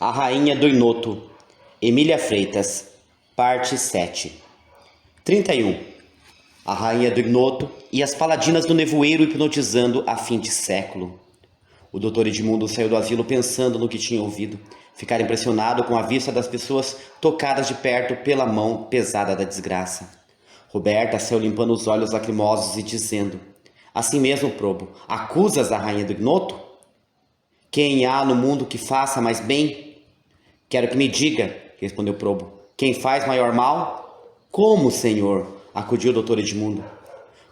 A Rainha do Inoto, Emília Freitas, parte 7. 31. A Rainha do Inoto e as Paladinas do Nevoeiro hipnotizando a fim de século. O Dr. Edmundo saiu do asilo pensando no que tinha ouvido. Ficar impressionado com a vista das pessoas tocadas de perto pela mão pesada da desgraça. Roberta saiu limpando os olhos lacrimosos e dizendo: assim mesmo, Probo, acusas a Rainha do Inoto? Quem há no mundo que faça mais bem? Quero que me diga, respondeu Probo. Quem faz maior mal? Como, senhor? Acudiu o Dr. Edmundo.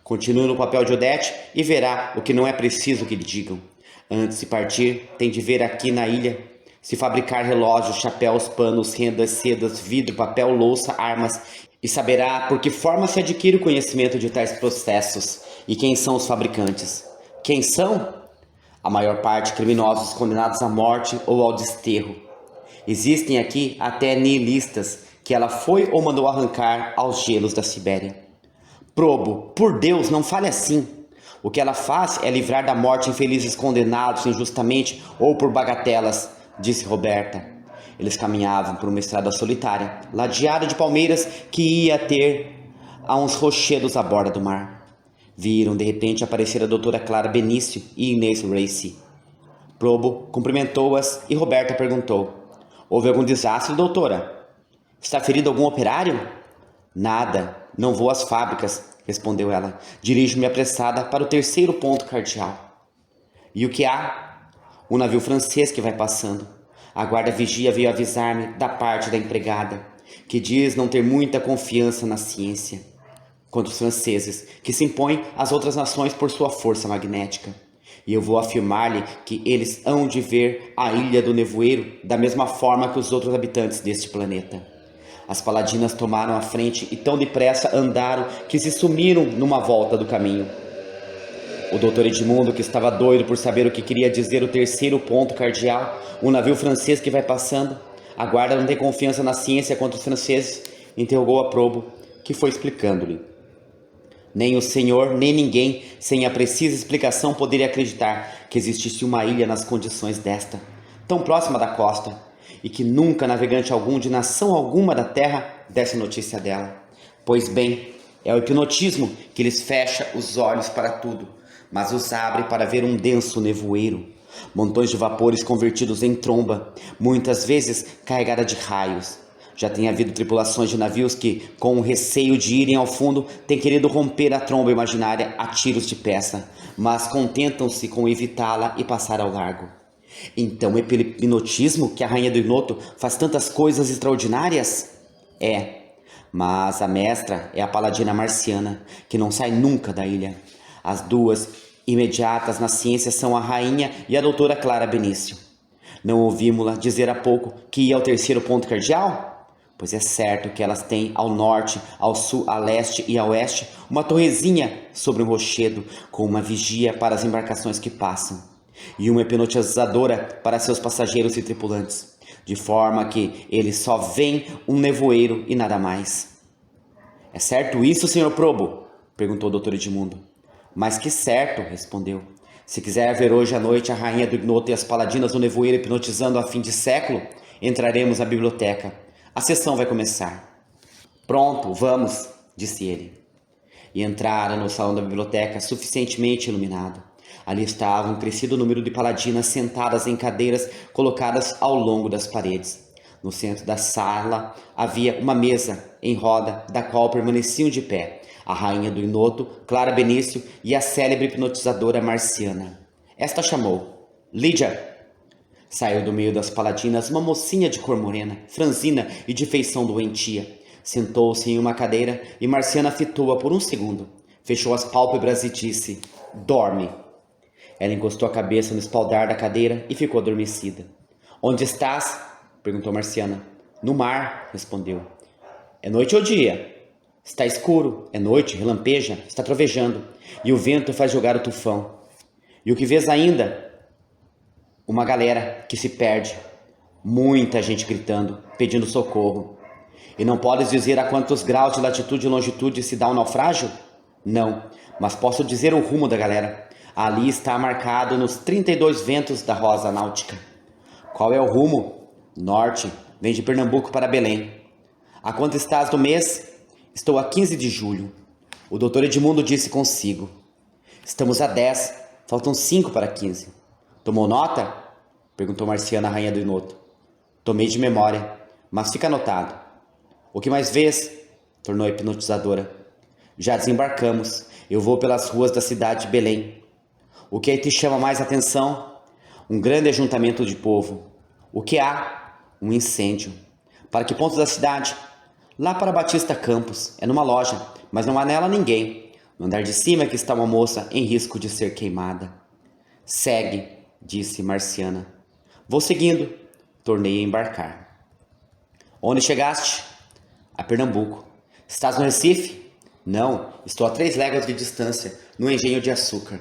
Continue no papel de Odete e verá o que não é preciso que lhe digam. Antes de partir, tem de ver aqui na ilha se fabricar relógios, chapéus, panos, rendas, sedas, vidro, papel, louça, armas, e saberá por que forma se adquire o conhecimento de tais processos e quem são os fabricantes. Quem são? A maior parte criminosos condenados à morte ou ao desterro. Existem aqui até nihilistas que ela foi ou mandou arrancar aos gelos da Sibéria. Probo, por Deus, não fale assim. O que ela faz é livrar da morte infelizes condenados injustamente ou por bagatelas, disse Roberta. Eles caminhavam por uma estrada solitária, ladeada de palmeiras que ia ter a uns rochedos à borda do mar. Viram de repente aparecer a doutora Clara Benício e Inês Race. Probo cumprimentou-as e Roberta perguntou: houve algum desastre, doutora? Está ferido algum operário? Nada, não vou às fábricas, respondeu ela. Dirijo-me apressada para o terceiro ponto cardeal. E o que há? Um navio francês que vai passando. A guarda-vigia veio avisar-me da parte da empregada, que diz não ter muita confiança na ciência, contra os franceses, que se impõem às outras nações por sua força magnética. E eu vou afirmar-lhe que eles hão de ver a Ilha do Nevoeiro da mesma forma que os outros habitantes deste planeta. As paladinas tomaram a frente e tão depressa andaram que se sumiram numa volta do caminho. O Dr. Edmundo, que estava doido por saber o que queria dizer o terceiro ponto cardeal, um navio francês que vai passando, a guarda não tem confiança na ciência contra os franceses, interrogou a Probo, que foi explicando-lhe. Nem o senhor, nem ninguém, sem a precisa explicação, poderia acreditar que existisse uma ilha nas condições desta, tão próxima da costa, e que nunca navegante algum de nação alguma da terra desse notícia dela. Pois bem, é o hipnotismo que lhes fecha os olhos para tudo, mas os abre para ver um denso nevoeiro, montões de vapores convertidos em tromba, muitas vezes carregada de raios. Já tem havido tripulações de navios que, com o receio de irem ao fundo, têm querido romper a tromba imaginária a tiros de peça, mas contentam-se com evitá-la e passar ao largo. Então é pelo hipnotismo que a Rainha do Inoto faz tantas coisas extraordinárias? É, mas a mestra é a paladina Marciana, que não sai nunca da ilha. As duas imediatas na ciência são a Rainha e a doutora Clara Benício. Não ouvimos-la dizer há pouco que ia ao terceiro ponto cardeal? Pois é certo que elas têm ao norte, ao sul, a leste e a oeste uma torrezinha sobre um rochedo com uma vigia para as embarcações que passam e uma hipnotizadora para seus passageiros e tripulantes, de forma que eles só veem um nevoeiro e nada mais. É certo isso, Sr. Probo? Perguntou o Dr. Edmundo. Mas que certo, respondeu. Se quiser ver hoje à noite a Rainha do Inoto e as Paladinas do Nevoeiro hipnotizando a fim de século, entraremos na biblioteca. A sessão vai começar. Pronto, vamos, disse ele. E entraram no salão da biblioteca suficientemente iluminado. Ali estava um crescido número de paladinas sentadas em cadeiras colocadas ao longo das paredes. No centro da sala havia uma mesa em roda, da qual permaneciam de pé a Rainha do Inoto, Clara Benício e a célebre hipnotizadora Marciana. Esta chamou: Lídia! Saiu do meio das paladinas uma mocinha de cor morena, franzina e de feição doentia. Sentou-se em uma cadeira e Marciana fitou-a por um segundo. Fechou as pálpebras e disse: dorme. Ela encostou a cabeça no espaldar da cadeira e ficou adormecida. Onde estás? Perguntou Marciana. No mar, respondeu. É noite ou dia? Está escuro, é noite, relampeja, está trovejando, e o vento faz jogar o tufão. E o que vês ainda? Uma galera que se perde, muita gente gritando, pedindo socorro. E não podes dizer a quantos graus de latitude e longitude se dá o naufrágio? Não, mas posso dizer o rumo da galera. Ali está marcado nos 32 ventos da rosa náutica. Qual é o rumo? Norte, vem de Pernambuco para Belém. A quanto estás do mês? Estou a 15 de julho. O doutor Edmundo disse consigo. Estamos a 10, faltam 5 para 15. Tomou nota? Perguntou Marciana, a rainha do Ignoto. Tomei de memória, mas fica anotado. O que mais vês? Tornou a hipnotizadora. Já desembarcamos. Eu vou pelas ruas da cidade de Belém. O que aí te chama mais atenção? Um grande ajuntamento de povo. O que há? Um incêndio. Para que ponto da cidade? Lá para Batista Campos. É numa loja, mas não há nela ninguém. No andar de cima é que está uma moça em risco de ser queimada. Segue, disse Marciana. Vou seguindo. Tornei a embarcar. Onde chegaste? A Pernambuco. Estás no Recife? Não, estou a 3 léguas de distância, no engenho de açúcar.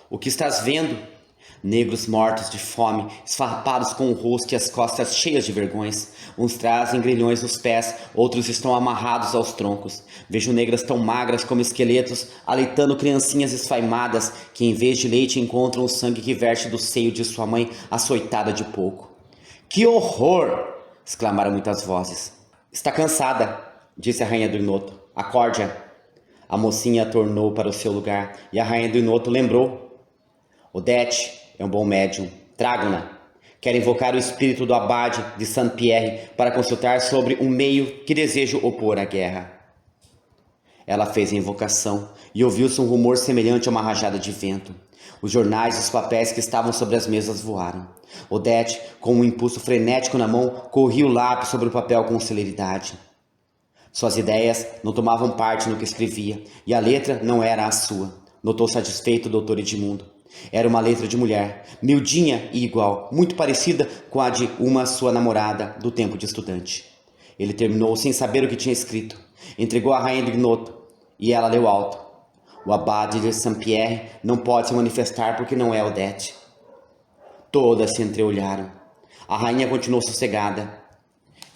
O que estás vendo? Negros mortos de fome, esfarrapados com o rosto e as costas cheias de vergões. Uns trazem grilhões nos pés, outros estão amarrados aos troncos. Vejo negras tão magras como esqueletos, aleitando criancinhas esfaimadas, que em vez de leite encontram o sangue que verte do seio de sua mãe açoitada de pouco. Que horror! Exclamaram muitas vozes. Está cansada, disse a rainha do Ignoto. Acorde-a. A mocinha tornou para o seu lugar e a rainha do Ignoto lembrou. Odete é um bom médium. Tragam-na. Quero invocar o espírito do abade de Saint-Pierre para consultar sobre um meio que desejo opor à guerra. Ela fez a invocação e ouviu-se um rumor semelhante a uma rajada de vento. Os jornais e os papéis que estavam sobre as mesas voaram. Odete, com um impulso frenético na mão, corria o lápis sobre o papel com celeridade. Suas ideias não tomavam parte no que escrevia, e a letra não era a sua, notou satisfeito o doutor Edmundo. Era uma letra de mulher, miudinha e igual, muito parecida com a de uma sua namorada do tempo de estudante. Ele terminou sem saber o que tinha escrito. Entregou à rainha do Ignoto, e ela leu alto. O abade de Saint-Pierre não pode se manifestar porque não é Odete. Todas se entreolharam. A rainha continuou sossegada.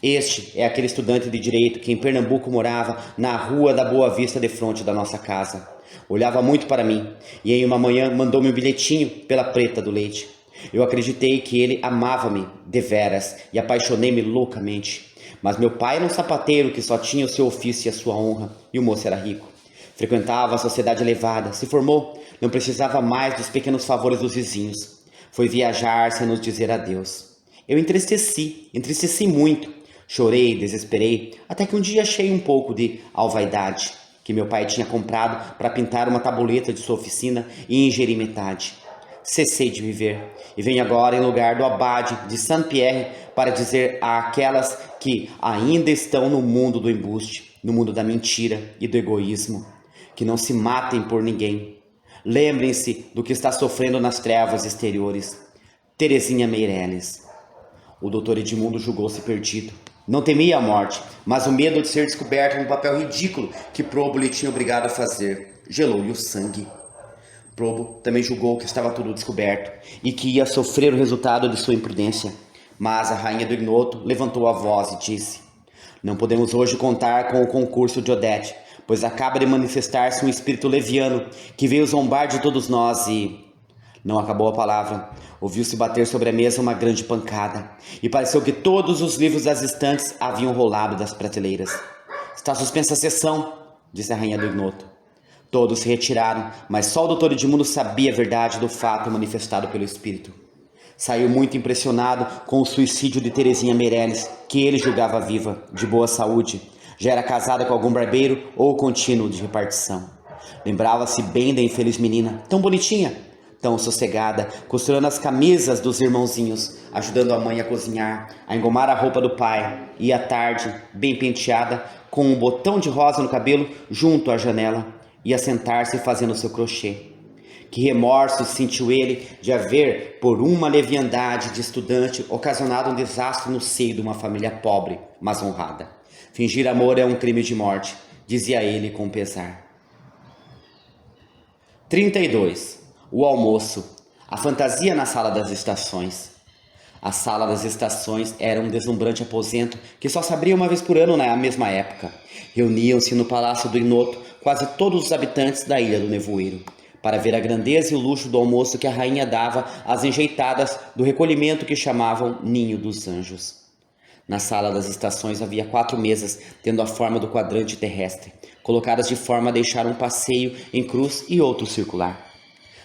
Este é aquele estudante de direito que em Pernambuco morava na rua da Boa Vista defronte da nossa casa. Olhava muito para mim e em uma manhã mandou-me um bilhetinho pela preta do leite. Eu acreditei que ele amava-me deveras e apaixonei-me loucamente. Mas meu pai era um sapateiro que só tinha o seu ofício e a sua honra, e o moço era rico. Frequentava a sociedade elevada, se formou, não precisava mais dos pequenos favores dos vizinhos. Foi viajar sem nos dizer adeus. Eu entristeci muito. Chorei, desesperei, até que um dia achei um pouco de alvaidade que meu pai tinha comprado para pintar uma tabuleta de sua oficina e ingerir metade. Cessei de viver e venho agora em lugar do abade de Saint-Pierre para dizer àquelas que ainda estão no mundo do embuste, no mundo da mentira e do egoísmo, que não se matem por ninguém. Lembrem-se do que está sofrendo nas trevas exteriores. Terezinha Meireles. O doutor Edmundo julgou-se perdido. Não temia a morte, mas o medo de ser descoberto num papel ridículo que Probo lhe tinha obrigado a fazer. Gelou-lhe o sangue. Probo também julgou que estava tudo descoberto e que ia sofrer o resultado de sua imprudência. Mas a rainha do Ignoto levantou a voz e disse: não podemos hoje contar com o concurso de Odete, pois acaba de manifestar-se um espírito leviano que veio zombar de todos nós e... Não acabou a palavra. Ouviu-se bater sobre a mesa uma grande pancada, e pareceu que todos os livros das estantes haviam rolado das prateleiras. Está suspensa a sessão, disse a rainha do Ignoto. Todos se retiraram, mas só o doutor Edmundo sabia a verdade do fato manifestado pelo espírito. Saiu muito impressionado com o suicídio de Terezinha Meireles, que ele julgava viva, de boa saúde. Já era casada com algum barbeiro ou contínuo de repartição. Lembrava-se bem da infeliz menina, tão bonitinha, tão sossegada, costurando as camisas dos irmãozinhos, ajudando a mãe a cozinhar, a engomar a roupa do pai, e à tarde, bem penteada, com um botão de rosa no cabelo, junto à janela, ia sentar-se fazendo seu crochê. Que remorso sentiu ele de haver, por uma leviandade de estudante, ocasionado um desastre no seio de uma família pobre, mas honrada. Fingir amor é um crime de morte, dizia ele com pesar. 32. O almoço. A fantasia na sala das estações. A sala das estações era um deslumbrante aposento que só se abria uma vez por ano na mesma época. Reuniam-se no Palácio do Ignoto quase todos os habitantes da Ilha do Nevoeiro, para ver a grandeza e o luxo do almoço que a rainha dava às enjeitadas do recolhimento que chamavam Ninho dos Anjos. Na sala das estações havia 4 mesas, tendo a forma do quadrante terrestre, colocadas de forma a deixar um passeio em cruz e outro circular.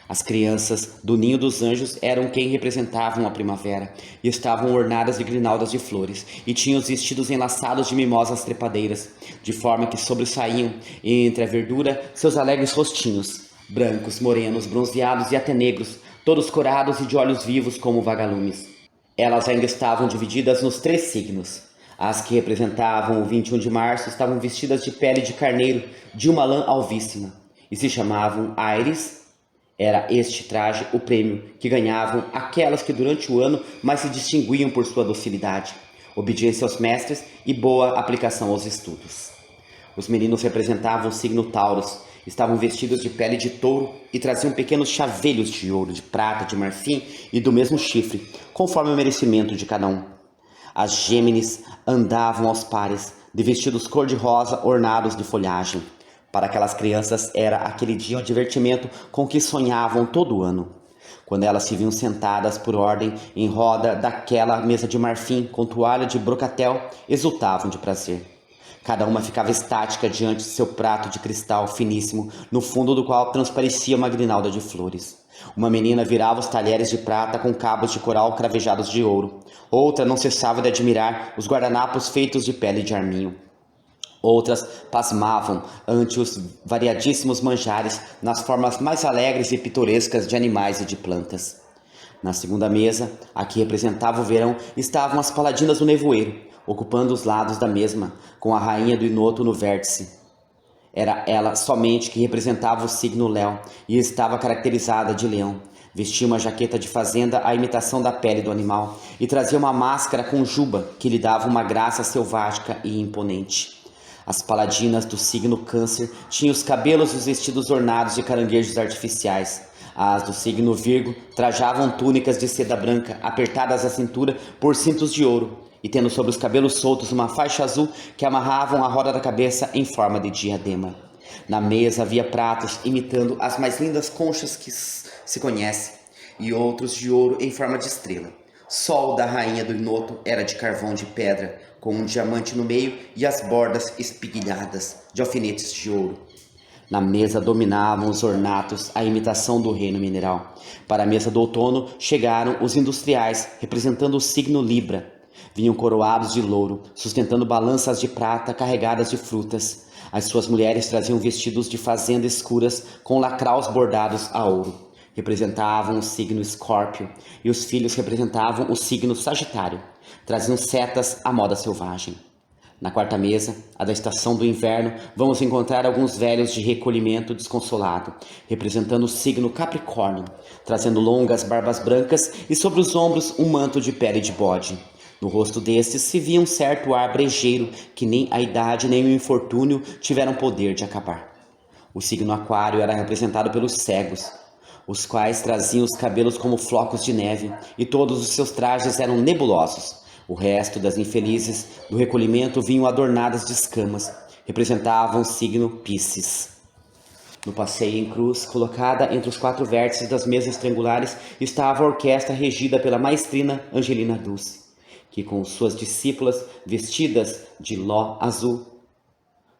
As crianças do Ninho dos Anjos eram quem representavam a primavera, e estavam ornadas de grinaldas de flores, e tinham os vestidos enlaçados de mimosas trepadeiras, de forma que sobressaíam, entre a verdura, seus alegres rostinhos, brancos, morenos, bronzeados e até negros, todos corados e de olhos vivos como vagalumes. Elas ainda estavam divididas nos 3 signos. As que representavam o 21 de março estavam vestidas de pele de carneiro de uma lã alvíssima, e se chamavam Aires. Era este traje o prêmio que ganhavam aquelas que durante o ano mais se distinguiam por sua docilidade, obediência aos mestres e boa aplicação aos estudos. Os meninos representavam o signo Taurus, estavam vestidos de pele de touro e traziam pequenos chavelhos de ouro, de prata, de marfim e do mesmo chifre, conforme o merecimento de cada um. As Gêmenes andavam aos pares, de vestidos cor-de-rosa ornados de folhagem. Para aquelas crianças era aquele dia um divertimento com que sonhavam todo o ano. Quando elas se viam sentadas por ordem em roda daquela mesa de marfim com toalha de brocatel, exultavam de prazer. Cada uma ficava estática diante de seu prato de cristal finíssimo, no fundo do qual transparecia uma grinalda de flores. Uma menina virava os talheres de prata com cabos de coral cravejados de ouro. Outra não cessava de admirar os guardanapos feitos de pele de arminho. Outras pasmavam ante os variadíssimos manjares nas formas mais alegres e pitorescas de animais e de plantas. Na segunda mesa, a que representava o verão, estavam as paladinas do nevoeiro, ocupando os lados da mesma, com a rainha do Inoto no vértice. Era ela somente que representava o signo Léo e estava caracterizada de leão. Vestia uma jaqueta de fazenda à imitação da pele do animal e trazia uma máscara com juba que lhe dava uma graça selvática e imponente. As paladinas do signo Câncer tinham os cabelos e os vestidos ornados de caranguejos artificiais. As do signo Virgo trajavam túnicas de seda branca, apertadas à cintura por cintos de ouro, e tendo sobre os cabelos soltos uma faixa azul que amarravam a roda da cabeça em forma de diadema. Na mesa havia pratos imitando as mais lindas conchas que se conhece, e outros de ouro em forma de estrela. Só o da rainha do Inoto era de carvão de pedra, com um diamante no meio e as bordas espiguilhadas de alfinetes de ouro. Na mesa dominavam os ornatos, a imitação do reino mineral. Para a mesa do outono chegaram os industriais, representando o signo Libra. Vinham coroados de louro, sustentando balanças de prata carregadas de frutas. As suas mulheres traziam vestidos de fazenda escuras com lacraus bordados a ouro. Representavam o signo Escórpio, e os filhos representavam o signo Sagitário. Traziam setas à moda selvagem. Na quarta mesa, a da estação do inverno, vamos encontrar alguns velhos de recolhimento desconsolado, representando o signo Capricórnio, trazendo longas barbas brancas e sobre os ombros um manto de pele de bode. No rosto destes se via um certo ar brejeiro que nem a idade nem o infortúnio tiveram poder de acabar. O signo Aquário era representado pelos cegos, os quais traziam os cabelos como flocos de neve, e todos os seus trajes eram nebulosos. O resto das infelizes do recolhimento vinham adornadas de escamas, representavam o signo Pícis. No passeio em cruz, colocada entre os 4 vértices das mesas triangulares, estava a orquestra regida pela maestrina Angelina Dulce, que com suas discípulas vestidas de ló azul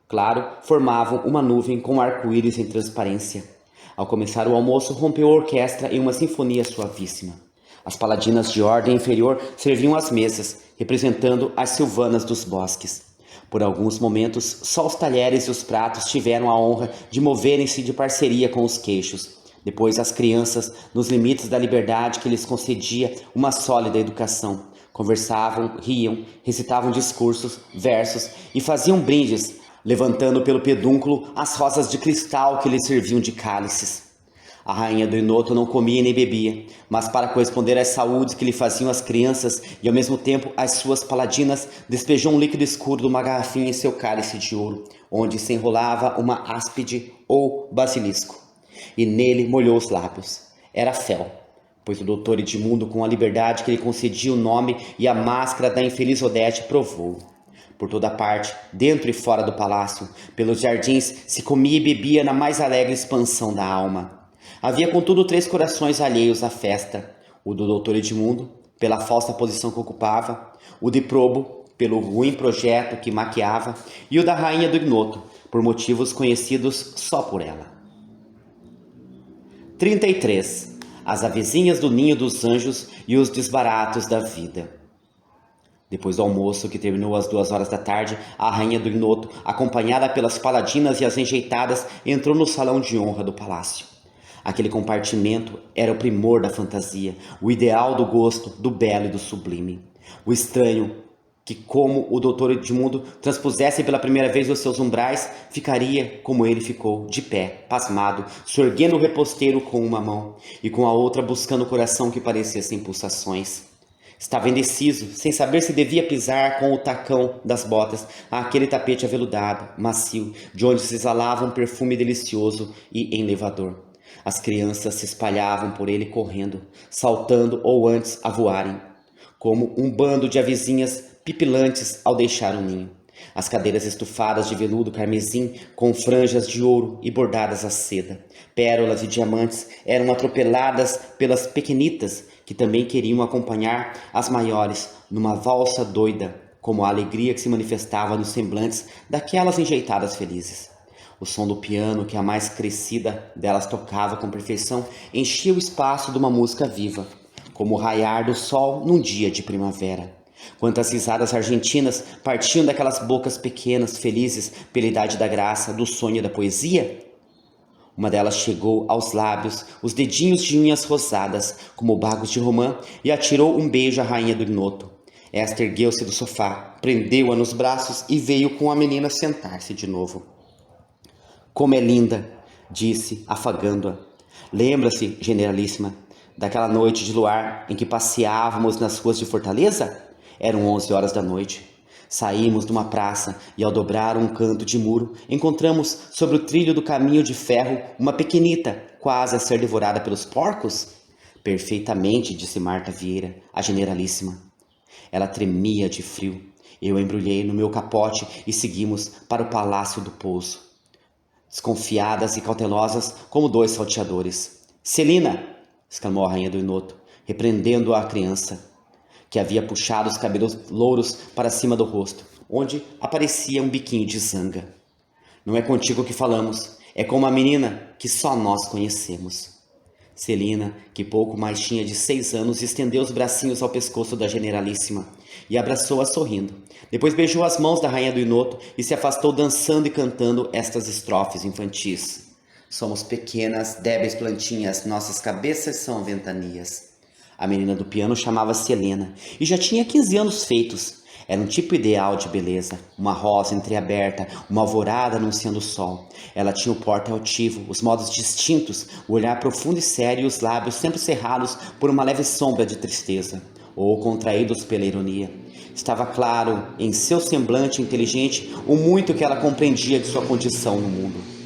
claro, formavam uma nuvem com arco-íris em transparência. Ao começar o almoço, rompeu a orquestra em uma sinfonia suavíssima. As paladinas de ordem inferior serviam as mesas, representando as silvanas dos bosques. Por alguns momentos, só os talheres e os pratos tiveram a honra de moverem-se de parceria com os queixos. Depois, as crianças, nos limites da liberdade que lhes concedia uma sólida educação, conversavam, riam, recitavam discursos, versos e faziam brindes, levantando pelo pedúnculo as rosas de cristal que lhes serviam de cálices. A rainha do Inoto não comia nem bebia, mas para corresponder às saúdes que lhe faziam as crianças e ao mesmo tempo as suas paladinas, despejou um líquido escuro de uma garrafinha em seu cálice de ouro, onde se enrolava uma áspide ou basilisco, e nele molhou os lábios. Era fel, pois o doutor Edmundo, com a liberdade que lhe concedia o nome e a máscara da infeliz Odete, provou. Por toda parte, dentro e fora do palácio, pelos jardins, se comia e bebia na mais alegre expansão da alma. Havia, contudo, 3 corações alheios à festa: o do doutor Edmundo, pela falsa posição que ocupava; o de Probo, pelo ruim projeto que maquiava, e o da rainha do ignoto, por motivos conhecidos só por ela. 33. As avezinhas do ninho dos anjos e os desbaratos da vida. Depois do almoço, que terminou às 2 horas da tarde, a rainha do ignoto, acompanhada pelas paladinas e as enjeitadas, entrou no salão de honra do palácio. Aquele compartimento era o primor da fantasia, o ideal do gosto, do belo e do sublime. O estranho, que como o doutor Edmundo transpusesse pela primeira vez os seus umbrais, ficaria como ele ficou, de pé, pasmado, sorguendo o reposteiro com uma mão e com a outra buscando o coração que parecia sem pulsações. Estava indeciso, sem saber se devia pisar com o tacão das botas àquele tapete aveludado, macio, de onde se exalava um perfume delicioso e enlevador. As crianças se espalhavam por ele correndo, saltando ou antes a voarem, como um bando de avezinhas pipilantes ao deixar o ninho. As cadeiras estufadas de veludo carmesim com franjas de ouro e bordadas a seda, pérolas e diamantes eram atropeladas pelas pequenitas que também queriam acompanhar as maiores numa valsa doida, como a alegria que se manifestava nos semblantes daquelas enjeitadas felizes. O som do piano que a mais crescida delas tocava com perfeição enchia o espaço de uma música viva, como o raiar do sol num dia de primavera. Quantas risadas argentinas partiam daquelas bocas pequenas, felizes pela idade da graça, do sonho e da poesia? Uma delas chegou aos lábios, os dedinhos de unhas rosadas, como bagos de romã, e atirou um beijo à rainha do ignoto. Esta ergueu-se do sofá, prendeu-a nos braços e veio com a menina sentar-se de novo. Como é linda, disse, afagando-a. Lembra-se, generalíssima, daquela noite de luar em que passeávamos nas ruas de Fortaleza? Eram 11 horas da noite. Saímos de uma praça e, ao dobrar um canto de muro, encontramos sobre o trilho do caminho de ferro uma pequenita, quase a ser devorada pelos porcos? Perfeitamente, disse Marta Vieira, a generalíssima. Ela tremia de frio. Eu a embrulhei no meu capote e seguimos para o Palácio do Pouso, desconfiadas e cautelosas como 2 salteadores. Celina! Exclamou a rainha do ignoto, repreendendo a criança, que havia puxado os cabelos louros para cima do rosto, onde aparecia um biquinho de zanga. Não é contigo que falamos, é com uma menina que só nós conhecemos. Celina, que pouco mais tinha de 6 anos, estendeu os bracinhos ao pescoço da generalíssima e abraçou-a sorrindo. Depois beijou as mãos da rainha do ignoto e se afastou dançando e cantando estas estrofes infantis. Somos pequenas, débeis plantinhas, nossas cabeças são ventanias. A menina do piano chamava-se Helena e já tinha 15 anos feitos. Era um tipo ideal de beleza, uma rosa entreaberta, uma alvorada anunciando o sol. Ela tinha o porte altivo, os modos distintos, o olhar profundo e sério e os lábios sempre cerrados por uma leve sombra de tristeza, ou contraídos pela ironia. Estava claro em seu semblante inteligente o muito que ela compreendia de sua condição no mundo.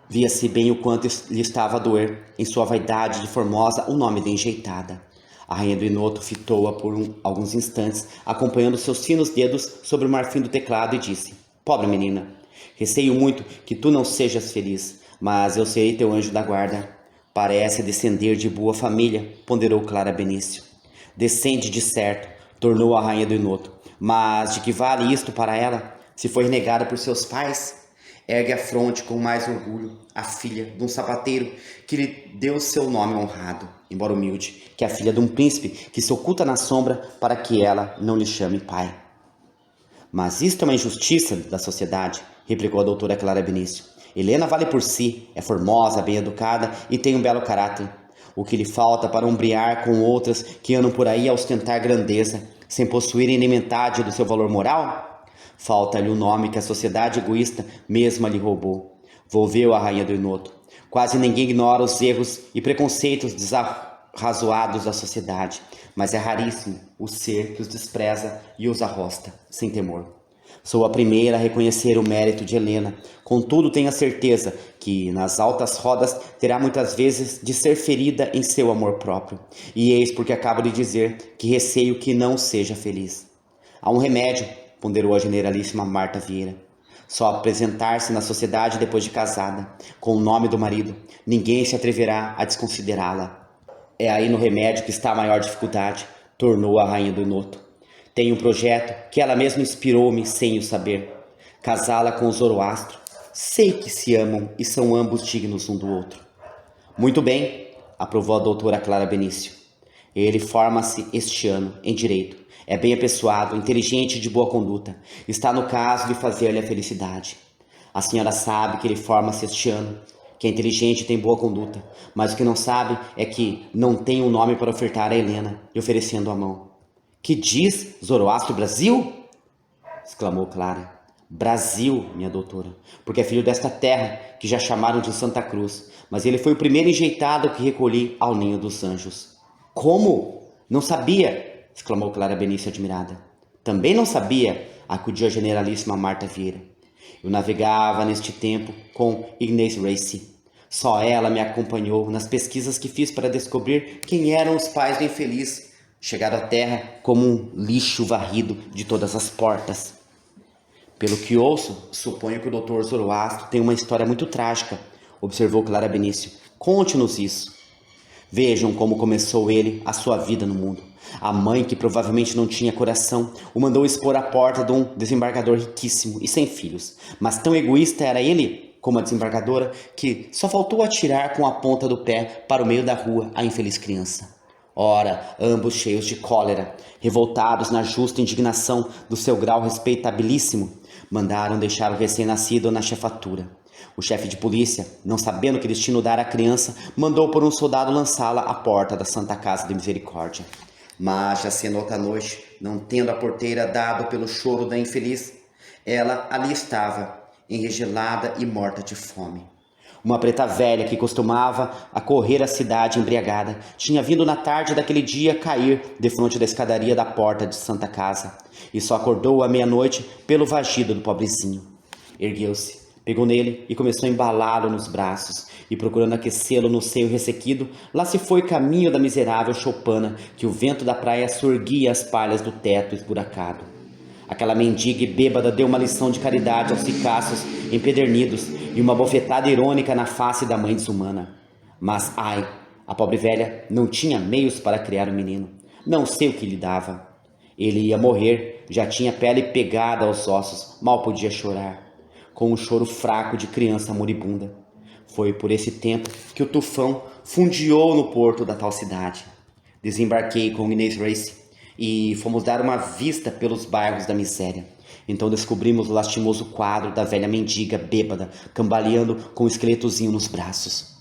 Via-se bem o quanto lhe estava a doer, em sua vaidade de formosa, o nome de enjeitada. A rainha do ignoto fitou-a por alguns instantes, acompanhando seus finos dedos sobre o marfim do teclado e disse: Pobre menina, receio muito que tu não sejas feliz, mas eu serei teu anjo da guarda. Parece descender de boa família, ponderou Clara Benício. Descende de certo, tornou a rainha do ignoto. Mas de que vale isto para ela, se foi renegada por seus pais? Ergue a fronte com mais orgulho, a filha de um sapateiro que lhe deu seu nome honrado, embora humilde, que é a filha de um príncipe que se oculta na sombra para que ela não lhe chame pai. Mas isto é uma injustiça da sociedade, replicou a doutora Clara Benício. Helena vale por si, é formosa, bem educada e tem um belo caráter. O que lhe falta para ombrear com outras que andam por aí a ostentar grandeza, sem possuírem nem metade do seu valor moral? Falta-lhe o nome que a sociedade egoísta mesma lhe roubou. Volveu a rainha do ignoto. Quase ninguém ignora os erros e preconceitos desarrazoados da sociedade, mas é raríssimo o ser que os despreza e os arrosta, sem temor. Sou a primeira a reconhecer o mérito de Helena, contudo tenho a certeza que, nas altas rodas, terá muitas vezes de ser ferida em seu amor próprio. E eis porque acabo de dizer que receio que não seja feliz. Há um remédio, ponderou a generalíssima Marta Vieira. Só apresentar-se na sociedade depois de casada, com o nome do marido, ninguém se atreverá a desconsiderá-la. É aí no remédio que está a maior dificuldade, tornou a rainha do ignoto. Tenho um projeto que ela mesma inspirou-me sem o saber. Casá-la com o Zoroastro. Sei que se amam e são ambos dignos um do outro. Muito bem, aprovou a doutora Clara Benício. Ele forma-se este ano em Direito. É bem apessoado, inteligente e de boa conduta. Está no caso de fazer-lhe a felicidade. A senhora sabe que ele forma-se este ano, que é inteligente e tem boa conduta, mas o que não sabe é que não tem um nome para ofertar a Helena, lhe oferecendo a mão. Que diz Zoroastro Brasil? Exclamou Clara. Brasil, minha doutora, porque é filho desta terra que já chamaram de Santa Cruz, mas ele foi o primeiro enjeitado que recolhi ao ninho dos anjos. Como? Não sabia! Exclamou Clara Benício admirada. Também não sabia, acudiu a generalíssima Marta Vieira. Eu navegava neste tempo com Ignace Race. Só ela me acompanhou nas pesquisas que fiz para descobrir quem eram os pais do infeliz, chegado à terra como um lixo varrido de todas as portas. Pelo que ouço, suponho que o Dr. Zoroastro tem uma história muito trágica, observou Clara Benício. Conte-nos isso. Vejam como começou ele a sua vida no mundo. A mãe, que provavelmente não tinha coração, o mandou expor à porta de um desembargador riquíssimo e sem filhos. Mas tão egoísta era ele, como a desembargadora, que só faltou atirar com a ponta do pé para o meio da rua a infeliz criança. Ora, ambos cheios de cólera, revoltados na justa indignação do seu grau respeitabilíssimo, mandaram deixar o recém-nascido na chefatura. O chefe de polícia, não sabendo que destino dar à criança, mandou por um soldado lançá-la à porta da Santa Casa de Misericórdia. Mas já sendo outra noite, não tendo a porteira dado pelo choro da infeliz, ela ali estava, enregelada e morta de fome. Uma preta velha que costumava a correr a cidade embriagada tinha vindo na tarde daquele dia cair defronte da escadaria da porta de Santa Casa e só acordou à meia-noite pelo vagido do pobrezinho. Ergueu-se, pegou nele e começou a embalá-lo nos braços e, procurando aquecê-lo no seio ressequido, lá se foi caminho da miserável choupana que o vento da praia surguia as palhas do teto esburacado. Aquela mendiga e bêbada deu uma lição de caridade aos ricaços empedernidos e uma bofetada irônica na face da mãe desumana. Mas, ai, a pobre velha não tinha meios para criar o menino. Não sei o que lhe dava. Ele ia morrer, já tinha pele pegada aos ossos, mal podia chorar, com um choro fraco de criança moribunda. Foi por esse tempo que o tufão fundiou no porto da tal cidade. Desembarquei com Inês Race e fomos dar uma vista pelos bairros da miséria. Então descobrimos o lastimoso quadro da velha mendiga bêbada, cambaleando com o esqueletozinho nos braços.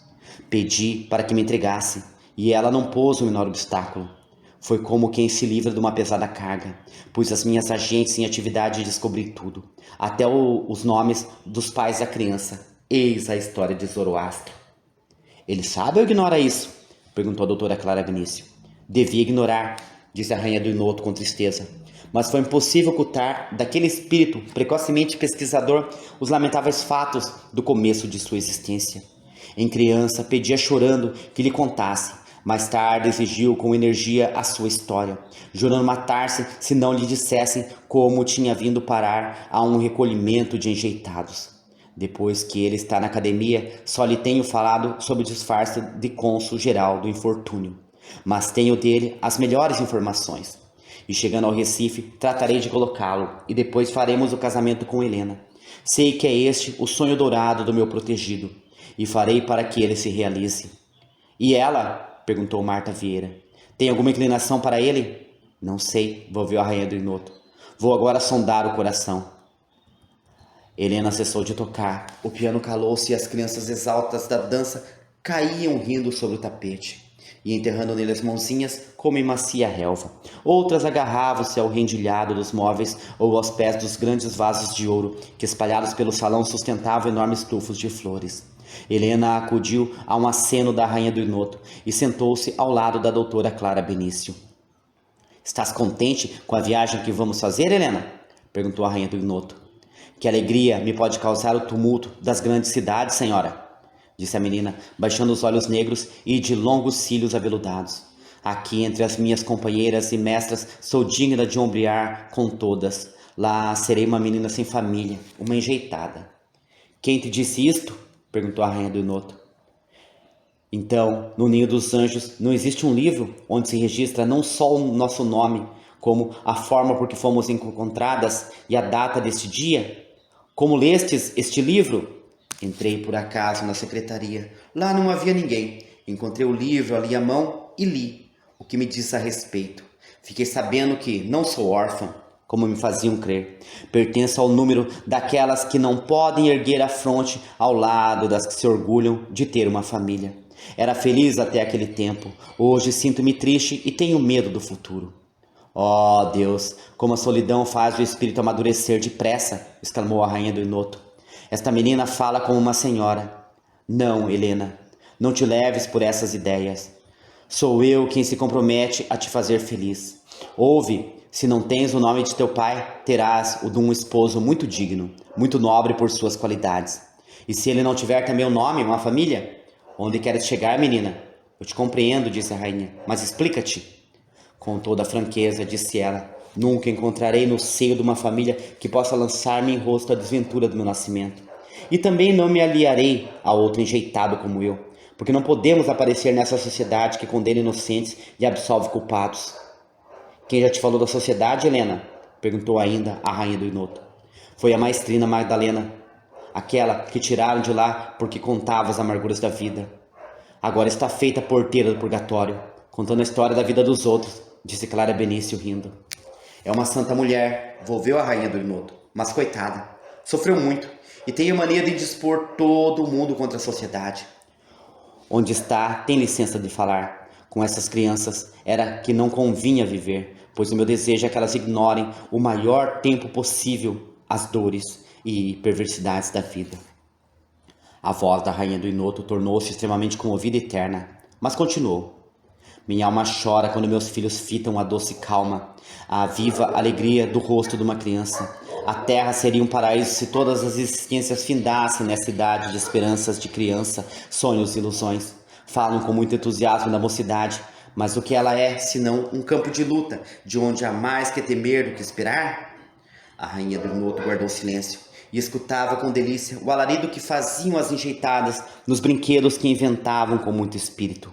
Pedi para que me entregasse, e ela não pôs o menor obstáculo. Foi como quem se livra de uma pesada carga. Pus as minhas agentes em atividade e descobri tudo, até os nomes dos pais da criança. Eis a história de Zoroastro. Ele sabe ou ignora isso? Perguntou a doutora Clara Benício. Devia ignorar, disse a rainha do Inoto com tristeza, mas foi impossível ocultar daquele espírito precocemente pesquisador os lamentáveis fatos do começo de sua existência. Em criança, pedia chorando que lhe contasse. Mais tarde exigiu com energia a sua história, jurando matar-se se não lhe dissessem como tinha vindo parar a um recolhimento de enjeitados. Depois que ele está na academia, só lhe tenho falado sobre o disfarce de cônsul geral do infortúnio. Mas tenho dele as melhores informações. E chegando ao Recife, tratarei de colocá-lo, e depois faremos o casamento com Helena. Sei que é este o sonho dourado do meu protegido, e farei para que ele se realize. E ela? Perguntou Marta Vieira. Tem alguma inclinação para ele? Não sei, volveu a rainha do Inoto. Vou agora sondar o coração. Helena cessou de tocar, o piano calou-se e as crianças exaltas da dança caíam rindo sobre o tapete e enterrando nele as mãozinhas como em macia relva. Outras agarravam-se ao rendilhado dos móveis ou aos pés dos grandes vasos de ouro que, espalhados pelo salão, sustentavam enormes tufos de flores. Helena acudiu a um aceno da rainha do Inoto e sentou-se ao lado da doutora Clara Benício. Estás contente com a viagem que vamos fazer, Helena? Perguntou a rainha do Inoto. Que alegria me pode causar o tumulto das grandes cidades, senhora? Disse a menina, baixando os olhos negros e de longos cílios aveludados. Aqui, entre as minhas companheiras e mestras, sou digna de ombrear com todas. Lá serei uma menina sem família, uma enjeitada. Quem te disse isto? Perguntou a rainha do Inoto. Então, no Ninho dos Anjos, não existe um livro onde se registra não só o nosso nome, como a forma por que fomos encontradas e a data deste dia? Como lestes este livro? Entrei por acaso na secretaria. Lá não havia ninguém. Encontrei o livro ali à mão e li o que me diz a respeito. Fiquei sabendo que não sou órfã, como me faziam crer. Pertenço ao número daquelas que não podem erguer a fronte ao lado das que se orgulham de ter uma família. Era feliz até aquele tempo. Hoje sinto-me triste e tenho medo do futuro. Oh, Deus, como a solidão faz o espírito amadurecer depressa, exclamou a rainha do Inoto. Esta menina fala como uma senhora. Não, Helena, não te leves por essas ideias. Sou eu quem se compromete a te fazer feliz. Ouve, se não tens o nome de teu pai, terás o de um esposo muito digno, muito nobre por suas qualidades. E se ele não tiver também um nome, uma família? Onde queres chegar, menina? Eu te compreendo, disse a rainha, mas explica-te. Com toda a franqueza, disse ela, nunca encontrarei no seio de uma família que possa lançar-me em rosto a desventura do meu nascimento. E também não me aliarei a outro enjeitado como eu, porque não podemos aparecer nessa sociedade que condena inocentes e absolve culpados. Quem já te falou da sociedade, Helena? Perguntou ainda a rainha do Inoto. Foi a maestrina Magdalena, aquela que tiraram de lá porque contava as amarguras da vida. Agora está feita a porteira do purgatório, contando a história da vida dos outros, disse Clara Benício rindo. É uma santa mulher, volveu a rainha do Inoto, mas coitada, sofreu muito e tem a mania de dispor todo mundo contra a sociedade. Onde está, tem licença de falar. Com essas crianças era que não convinha viver, pois o meu desejo é que elas ignorem o maior tempo possível as dores e perversidades da vida. A voz da rainha do Inoto tornou-se extremamente comovida e terna, mas continuou. Minha alma chora quando meus filhos fitam a doce calma, a viva alegria do rosto de uma criança. A terra seria um paraíso se todas as existências findassem nessa idade de esperanças de criança, sonhos e ilusões. Falam com muito entusiasmo da mocidade, mas o que ela é, senão um campo de luta, de onde há mais que temer do que esperar? A rainha do Inoto guardou silêncio e escutava com delícia o alarido que faziam as enjeitadas nos brinquedos que inventavam com muito espírito.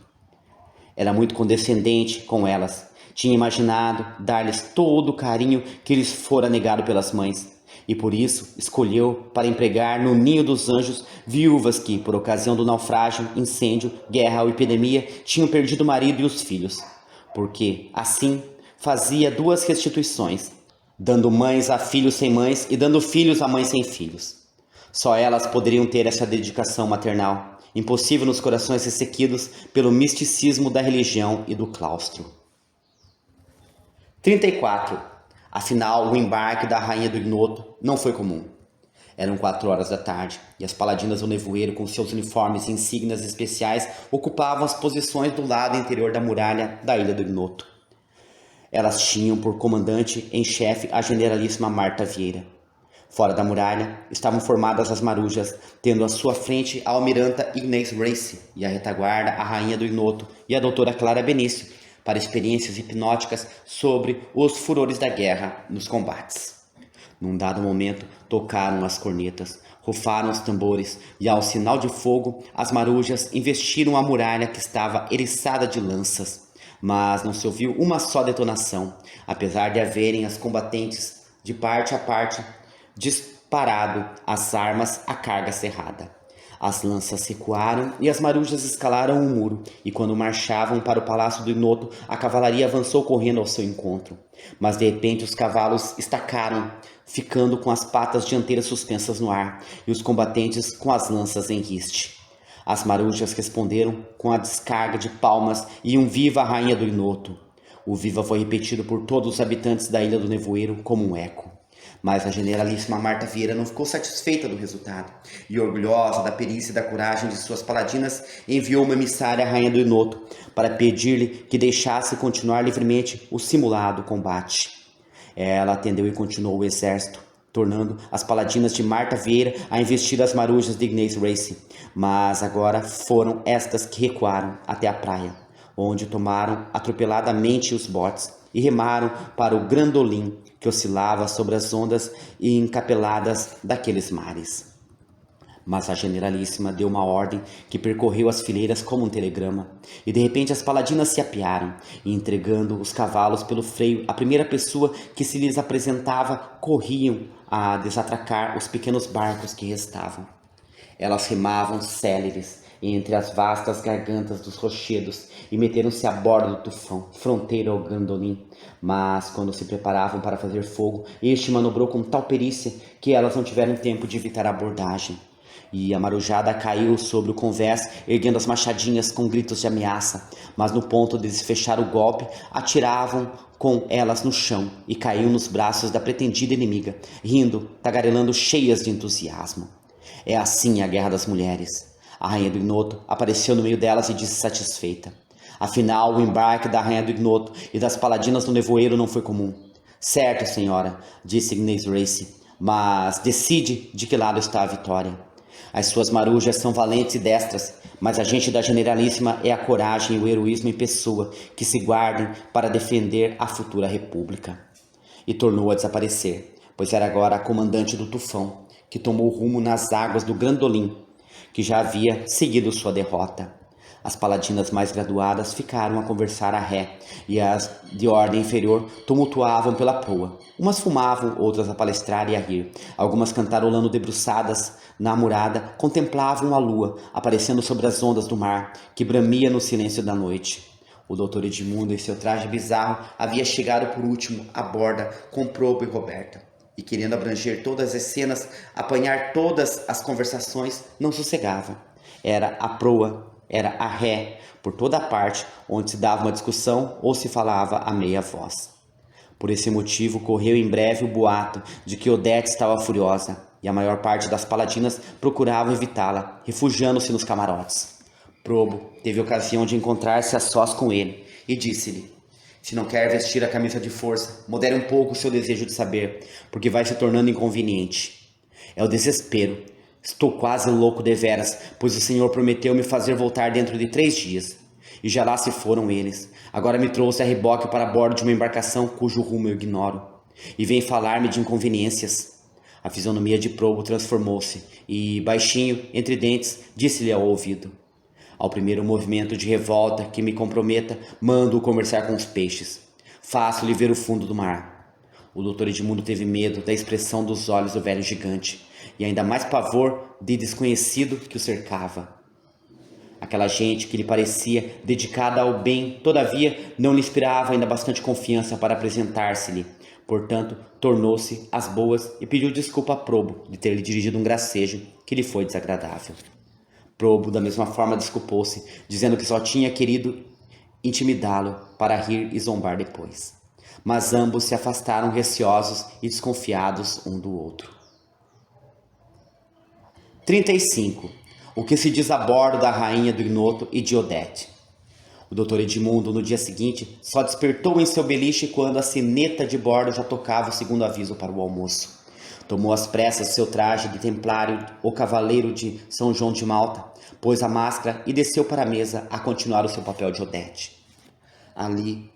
Era muito condescendente com elas. Tinha imaginado dar-lhes todo o carinho que lhes fora negado pelas mães. E por isso escolheu para empregar no ninho dos anjos viúvas que, por ocasião do naufrágio, incêndio, guerra ou epidemia, tinham perdido o marido e os filhos. Porque, assim, fazia duas restituições, dando mães a filhos sem mães e dando filhos a mães sem filhos. Só elas poderiam ter essa dedicação maternal, impossível nos corações ressequidos pelo misticismo da religião e do claustro. 34. Afinal, o embarque da rainha do Inoto não foi comum. Eram 4 horas da tarde e as paladinas do nevoeiro, com seus uniformes e insígnias especiais, ocupavam as posições do lado interior da muralha da ilha do Inoto. Elas tinham por comandante em chefe a generalíssima Marta Vieira. Fora da muralha estavam formadas as marujas, tendo à sua frente a almiranta Inês Race e a retaguarda a rainha do Inoto e a doutora Clara Benício, para experiências hipnóticas sobre os furores da guerra nos combates. Num dado momento, tocaram as cornetas, rufaram os tambores e, ao sinal de fogo, as marujas investiram a muralha que estava eriçada de lanças. Mas não se ouviu uma só detonação, apesar de haverem as combatentes de parte a parte disparado as armas à carga cerrada. As lanças recuaram e as marujas escalaram o muro, e quando marchavam para o palácio do Inoto, a cavalaria avançou correndo ao seu encontro. Mas de repente os cavalos estacaram, ficando com as patas dianteiras suspensas no ar, e os combatentes com as lanças em riste. As marujas responderam com a descarga de palmas e um viva a rainha do Inoto. O viva foi repetido por todos os habitantes da Ilha do Nevoeiro como um eco. Mas a generalíssima Marta Vieira não ficou satisfeita do resultado, e orgulhosa da perícia e da coragem de suas paladinas, enviou uma emissária à rainha do Inoto para pedir-lhe que deixasse continuar livremente o simulado combate. Ela atendeu e continuou o exército, tornando as paladinas de Marta Vieira a investir as marujas de Inês Race, mas agora foram estas que recuaram até a praia, onde tomaram atropeladamente os botes e remaram para o grandolim que oscilava sobre as ondas e encapeladas daqueles mares. Mas a generalíssima deu uma ordem que percorreu as fileiras como um telegrama, e de repente as paladinas se apearam, e entregando os cavalos pelo freio à primeira pessoa que se lhes apresentava, corriam a desatracar os pequenos barcos que restavam. Elas remavam céleres entre as vastas gargantas dos rochedos e meteram-se a bordo do tufão, fronteiro ao Gondolin. Mas, quando se preparavam para fazer fogo, este manobrou com tal perícia que elas não tiveram tempo de evitar a abordagem. E a marujada caiu sobre o convés, erguendo as machadinhas com gritos de ameaça. Mas no ponto de desfechar o golpe, atiravam com elas no chão e caíam nos braços da pretendida inimiga, rindo, tagarelando cheias de entusiasmo. É assim a guerra das mulheres. A rainha do ignoto apareceu no meio delas e disse satisfeita: afinal, o embarque da rainha do ignoto e das paladinas do nevoeiro não foi comum. Certo, senhora, disse Ignace Race, mas decide de que lado está a vitória. As suas marujas são valentes e destras, mas a gente da generalíssima é a coragem e o heroísmo em pessoa que se guardem para defender a futura república. E tornou a desaparecer, pois era agora a comandante do tufão, que tomou rumo nas águas do Gondolin, que já havia seguido sua derrota. As paladinas mais graduadas ficaram a conversar a ré, e as de ordem inferior tumultuavam pela proa. Umas fumavam, outras a palestrar e a rir. Algumas cantarolando debruçadas na murada, contemplavam a lua, aparecendo sobre as ondas do mar, que bramia no silêncio da noite. O doutor Edmundo, em seu traje bizarro, havia chegado por último à borda com Probo e Roberta. E querendo abranger todas as cenas, apanhar todas as conversações, não sossegava. Era a proa, era a ré, por toda a parte onde se dava uma discussão ou se falava a meia voz. Por esse motivo, correu em breve o boato de que Odete estava furiosa, e a maior parte das paladinas procurava evitá-la, refugiando-se nos camarotes. Probo teve ocasião de encontrar-se a sós com ele, e disse-lhe: se não quer vestir a camisa de força, modere um pouco o seu desejo de saber, porque vai se tornando inconveniente. É o desespero. Estou quase louco deveras, pois o Senhor prometeu me fazer voltar dentro de 3 dias. E já lá se foram eles. Agora me trouxe a reboque para bordo de uma embarcação cujo rumo eu ignoro. E vem falar-me de inconveniências. A fisionomia de Probo transformou-se, e, baixinho, entre dentes, disse-lhe ao ouvido: ao primeiro movimento de revolta que me comprometa, mando-o conversar com os peixes. Faço-lhe ver o fundo do mar. O doutor Edmundo teve medo da expressão dos olhos do velho gigante, e ainda mais pavor de desconhecido que o cercava. Aquela gente que lhe parecia dedicada ao bem, todavia, não lhe inspirava ainda bastante confiança para apresentar-se-lhe. Portanto, tornou-se às boas e pediu desculpa a Probo de ter lhe dirigido um gracejo que lhe foi desagradável. Probo, da mesma forma, desculpou-se, dizendo que só tinha querido intimidá-lo para rir e zombar depois. Mas ambos se afastaram receosos e desconfiados um do outro. 35. O que se diz a bordo da rainha do ignoto e de Odete. O doutor Edmundo, no dia seguinte, só despertou em seu beliche quando a sineta de bordo já tocava o segundo aviso para o almoço. Tomou às pressas seu traje de templário ou cavaleiro de São João de Malta, pôs a máscara e desceu para a mesa a continuar o seu papel de Odete. Ali,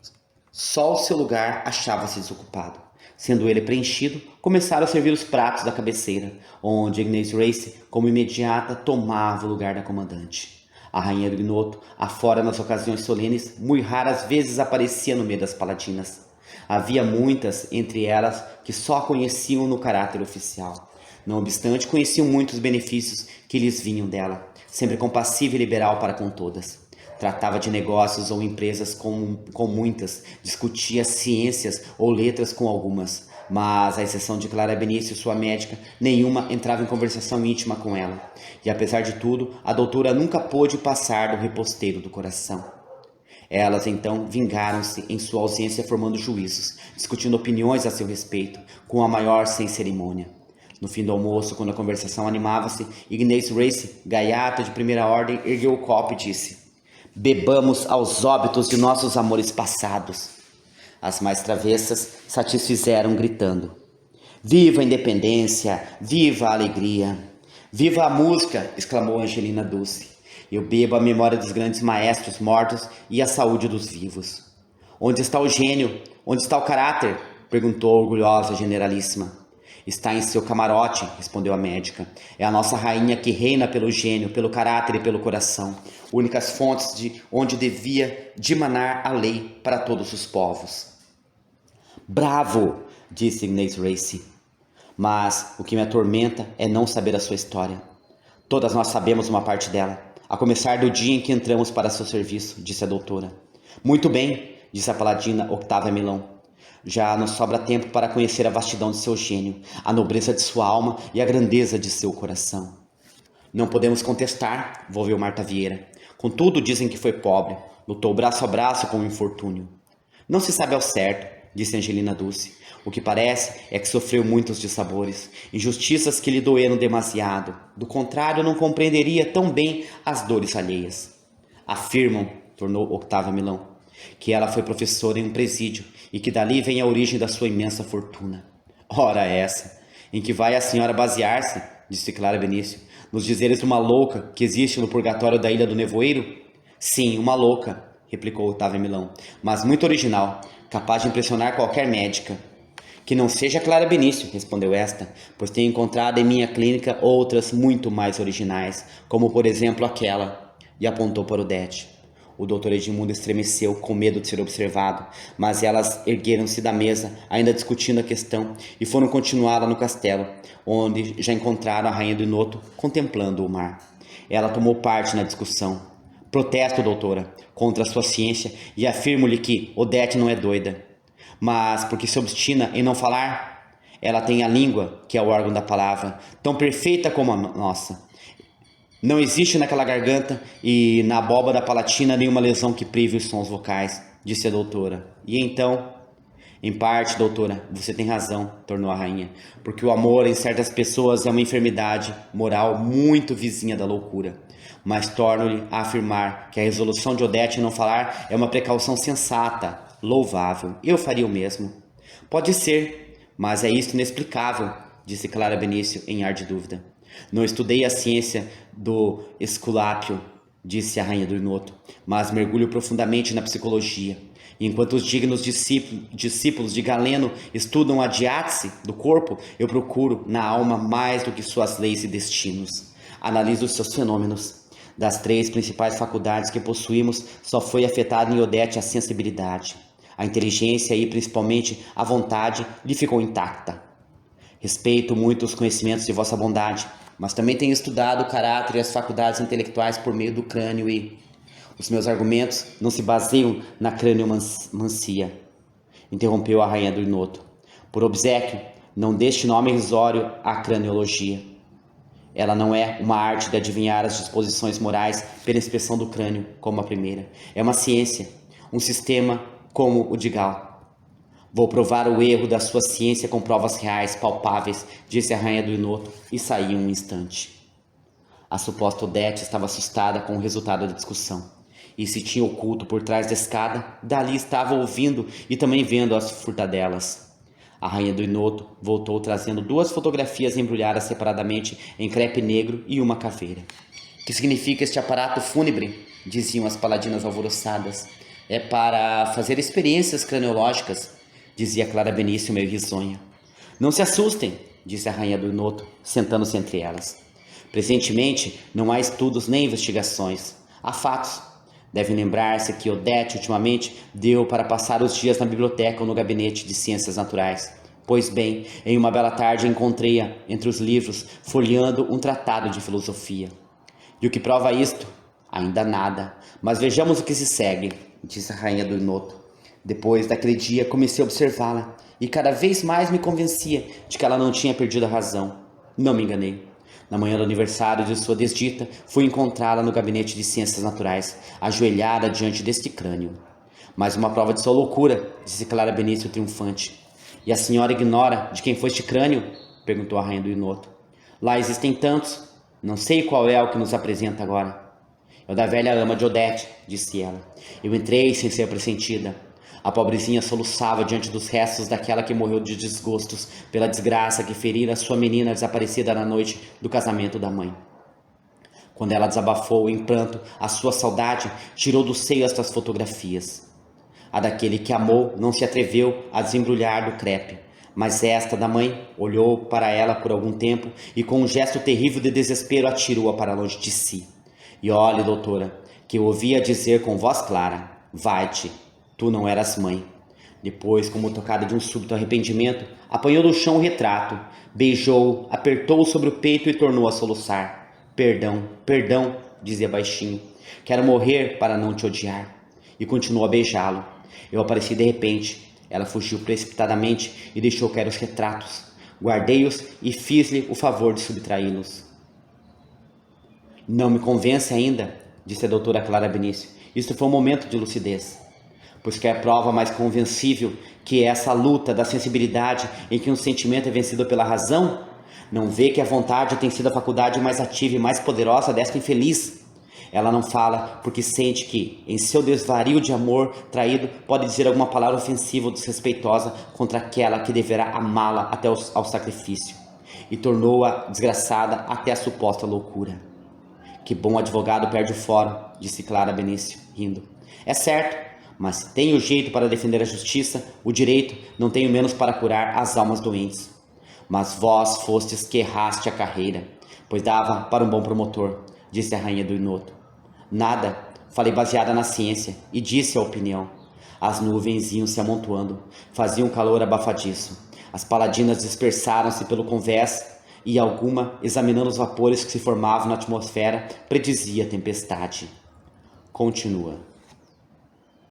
só o seu lugar achava-se desocupado. Sendo ele preenchido, começaram a servir os pratos da cabeceira, onde Ignace Race, como imediata, tomava o lugar da comandante. A rainha do ignoto, afora nas ocasiões solenes, muito raras vezes aparecia no meio das paladinas. Havia muitas entre elas que só a conheciam no caráter oficial. Não obstante, conheciam muitos benefícios que lhes vinham dela, sempre compassiva e liberal para com todas. Tratava de negócios ou empresas com muitas, discutia ciências ou letras com algumas, mas, à exceção de Clara Benício, sua médica, nenhuma entrava em conversação íntima com ela. E, apesar de tudo, a doutora nunca pôde passar do reposteiro do coração. Elas, então, vingaram-se em sua ausência formando juízos, discutindo opiniões a seu respeito, com a maior sem cerimônia. No fim do almoço, quando a conversação animava-se, Ignace Race, gaiata de primeira ordem, ergueu o copo e disse: bebamos aos óbitos de nossos amores passados. As mais travessas satisfizeram gritando: viva a independência, viva a alegria, viva a música, exclamou Angelina Dulce. Eu bebo a memória dos grandes maestros mortos e a saúde dos vivos. Onde está o gênio? Onde está o caráter? Perguntou a orgulhosa generalíssima. Está em seu camarote, respondeu a médica. É a nossa rainha que reina pelo gênio, pelo caráter e pelo coração, únicas fontes de onde devia dimanar a lei para todos os povos. Bravo, disse Ignace Racy. Mas o que me atormenta é não saber a sua história. Todas nós sabemos uma parte dela, a começar do dia em que entramos para seu serviço, disse a doutora. Muito bem, disse a paladina Octavia Milão. Já nos sobra tempo para conhecer a vastidão de seu gênio, a nobreza de sua alma e a grandeza de seu coração. Não podemos contestar, volveu Marta Vieira. Contudo, dizem que foi pobre, lutou braço a braço com o infortúnio. Não se sabe ao certo, disse Angelina Dulce. O que parece é que sofreu muitos dissabores, injustiças que lhe doeram demasiado. Do contrário, não compreenderia tão bem as dores alheias. Afirmam, tornou Octavia Milão, que ela foi professora em um presídio e que dali vem a origem da sua imensa fortuna. Ora essa, em que vai a senhora basear-se, disse Clara Benício, nos dizeres de uma louca que existe no purgatório da Ilha do Nevoeiro? Sim, uma louca, replicou Octavia Milão, mas muito original, capaz de impressionar qualquer médica. Que não seja Clara Benício, respondeu esta, pois tenho encontrado em minha clínica outras muito mais originais, como por exemplo aquela, e apontou para Odete. O doutor Edmundo estremeceu com medo de ser observado, mas elas ergueram-se da mesa, ainda discutindo a questão, e foram continuá-la no castelo, onde já encontraram a rainha do Noto contemplando o mar. Ela tomou parte na discussão. Protesto, doutora, contra a sua ciência e afirmo-lhe que Odete não é doida. Mas porque se obstina em não falar, ela tem a língua, que é o órgão da palavra, tão perfeita como a nossa. Não existe naquela garganta e na abóbada palatina nenhuma lesão que prive os sons vocais, disse a doutora. E então, em parte, doutora, você tem razão, tornou a rainha, porque o amor em certas pessoas é uma enfermidade moral muito vizinha da loucura. Mas torno-lhe a afirmar que a resolução de Odete em não falar é uma precaução sensata, louvável. Eu faria o mesmo. Pode ser, mas é isto inexplicável, disse Clara Benício em ar de dúvida. Não estudei a ciência do Esculápio, disse a rainha do Noto, mas mergulho profundamente na psicologia. E enquanto os dignos discípulos de Galeno estudam a diátese do corpo, eu procuro na alma mais do que suas leis e destinos. Analiso os seus fenômenos. Das 3 principais faculdades que possuímos, só foi afetada em Odete a sensibilidade. A inteligência e principalmente a vontade lhe ficou intacta. Respeito muito os conhecimentos de vossa bondade, mas também tenho estudado o caráter e as faculdades intelectuais por meio do crânio e... Os meus argumentos não se baseiam na craniomancia, interrompeu a rainha do Noto. Por obséquio, não deste nome irrisório à craniologia. Ela não é uma arte de adivinhar as disposições morais pela inspeção do crânio, como a primeira. É uma ciência, um sistema como o de Gall. Vou provar o erro da sua ciência com provas reais, palpáveis, disse a rainha do Noto e saiu um instante. A suposta Odete estava assustada com o resultado da discussão. E se tinha oculto por trás da escada, dali estava ouvindo e também vendo as furtadelas. A rainha do Noto voltou trazendo 2 fotografias embrulhadas separadamente em crepe negro e uma caveira. Que significa este aparato fúnebre? Diziam as paladinas alvoroçadas. É para fazer experiências craniológicas, dizia Clara Benício meio risonha. Não se assustem, disse a rainha do Noto, sentando-se entre elas. Presentemente, não há estudos nem investigações. Há fatos. Devem lembrar-se que Odete ultimamente deu para passar os dias na biblioteca ou no gabinete de ciências naturais. Pois bem, em uma bela tarde encontrei-a entre os livros, folheando um tratado de filosofia. E o que prova isto? Ainda nada. Mas vejamos o que se segue, disse a rainha do Noto. Depois daquele dia comecei a observá-la e cada vez mais me convencia de que ela não tinha perdido a razão. Não me enganei. Na manhã do aniversário de sua desdita, fui encontrá-la no gabinete de ciências naturais, ajoelhada diante deste crânio. Mais uma prova de sua loucura, disse Clara Benício triunfante. E a senhora ignora de quem foi este crânio? Perguntou a rainha do Noto. Lá existem tantos, não sei qual é o que nos apresenta agora. É o da velha ama de Odete, disse ela. Eu entrei sem ser pressentida. A pobrezinha soluçava diante dos restos daquela que morreu de desgostos pela desgraça que ferira sua menina desaparecida na noite do casamento da mãe. Quando ela desabafou em pranto a sua saudade, tirou do seio estas fotografias. A daquele que amou não se atreveu a desembrulhar do crepe, Mas esta da mãe olhou para ela por algum tempo e com um gesto terrível de desespero atirou-a para longe de si. E olhe, doutora, que eu ouvia dizer com voz clara: vai-te, tu não eras mãe. Depois, como tocada de um súbito arrependimento, apanhou do chão o retrato, beijou-o, apertou-o sobre o peito e tornou a soluçar. Perdão, perdão, dizia baixinho. Quero morrer para não te odiar. E continuou a beijá-lo. Eu apareci de repente. Ela fugiu precipitadamente e deixou cair os retratos. Guardei-os e fiz-lhe o favor de subtraí-los. Não me convence ainda, disse a doutora Clara Benício. Isto foi um momento de lucidez. Pois quer prova mais convencível que essa luta da sensibilidade em que um sentimento é vencido pela razão? Não vê que a vontade tem sido a faculdade mais ativa e mais poderosa desta infeliz? Ela não fala porque sente que, em seu desvario de amor traído, pode dizer alguma palavra ofensiva ou desrespeitosa contra aquela que deverá amá-la até ao sacrifício, e tornou-a desgraçada até a suposta loucura. Que bom advogado perde o fórum, disse Clara Benício, rindo. É certo, mas se tem o jeito para defender a justiça, o direito, não tenho menos para curar as almas doentes. Mas vós fostes que erraste a carreira, pois dava para um bom promotor, disse a rainha do Ignoto. Nada, falei baseada na ciência, e disse a opinião. As nuvens iam se amontoando, faziam um calor abafadiço. As paladinas dispersaram-se pelo convés, e alguma, examinando os vapores que se formavam na atmosfera, predizia tempestade. Continua.